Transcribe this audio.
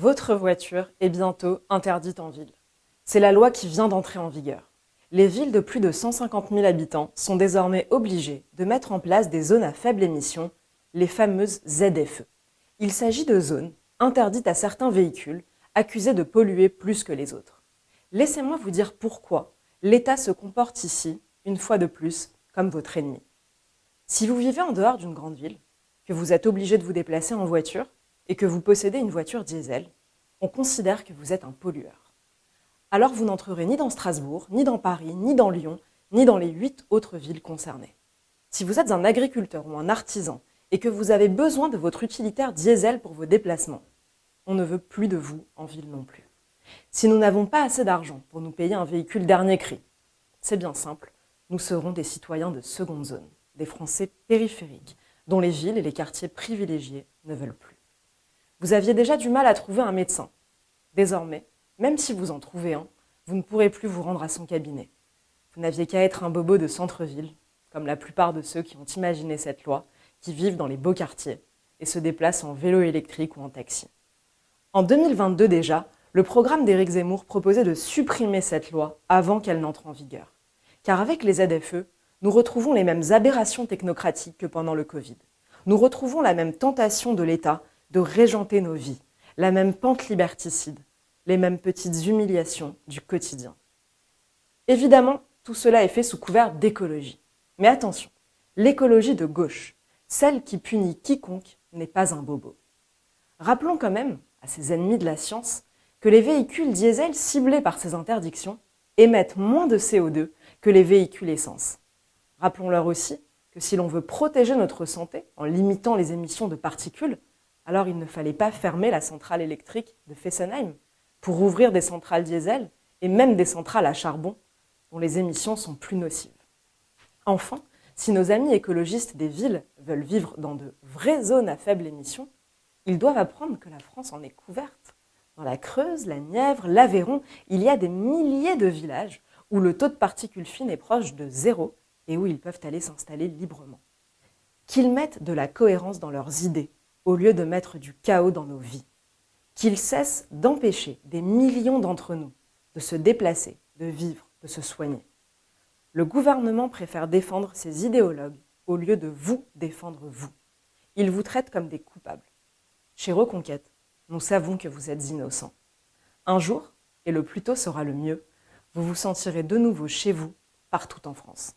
Votre voiture est bientôt interdite en ville. C'est la loi qui vient d'entrer en vigueur. Les villes de plus de 150 000 habitants sont désormais obligées de mettre en place des zones à faible émission, les fameuses ZFE. Il s'agit de zones interdites à certains véhicules accusés de polluer plus que les autres. Laissez-moi vous dire pourquoi l'État se comporte ici, une fois de plus, comme votre ennemi. Si vous vivez en dehors d'une grande ville, que vous êtes obligé de vous déplacer en voiture et que vous possédez une voiture diesel, on considère que vous êtes un pollueur. Alors vous n'entrerez ni dans Strasbourg, ni dans Paris, ni dans Lyon, ni dans les 8 autres villes concernées. Si vous êtes un agriculteur ou un artisan et que vous avez besoin de votre utilitaire diesel pour vos déplacements, on ne veut plus de vous en ville non plus. Si nous n'avons pas assez d'argent pour nous payer un véhicule dernier cri, c'est bien simple, nous serons des citoyens de seconde zone, des Français périphériques, dont les villes et les quartiers privilégiés ne veulent plus. Vous aviez déjà du mal à trouver un médecin. Désormais, même si vous en trouvez un, vous ne pourrez plus vous rendre à son cabinet. Vous n'aviez qu'à être un bobo de centre-ville, comme la plupart de ceux qui ont imaginé cette loi, qui vivent dans les beaux quartiers et se déplacent en vélo électrique ou en taxi. En 2022 déjà, le programme d'Éric Zemmour proposait de supprimer cette loi avant qu'elle n'entre en vigueur. Car avec les ZFE, nous retrouvons les mêmes aberrations technocratiques que pendant le Covid. Nous retrouvons la même tentation de l'État de régenter nos vies, la même pente liberticide, les mêmes petites humiliations du quotidien. Évidemment, tout cela est fait sous couvert d'écologie. Mais attention, l'écologie de gauche, celle qui punit quiconque, n'est pas un bobo. Rappelons quand même, à ces ennemis de la science, que les véhicules diesel ciblés par ces interdictions émettent moins de CO2 que les véhicules essence. Rappelons-leur aussi que si l'on veut protéger notre santé en limitant les émissions de particules, alors il ne fallait pas fermer la centrale électrique de Fessenheim pour ouvrir des centrales diesel et même des centrales à charbon dont les émissions sont plus nocives. Enfin, si nos amis écologistes des villes veulent vivre dans de vraies zones à faible émission, ils doivent apprendre que la France en est couverte. Dans la Creuse, la Nièvre, l'Aveyron, il y a des milliers de villages où le taux de particules fines est proche de 0 et où ils peuvent aller s'installer librement. Qu'ils mettent de la cohérence dans leurs idées au lieu de mettre du chaos dans nos vies. Qu'ils cessent d'empêcher des millions d'entre nous de se déplacer, de vivre, de se soigner. Le gouvernement préfère défendre ses idéologues au lieu de vous défendre vous. Il vous traite comme des coupables. Chez Reconquête, nous savons que vous êtes innocents. Un jour, et le plus tôt sera le mieux, vous vous sentirez de nouveau chez vous, partout en France.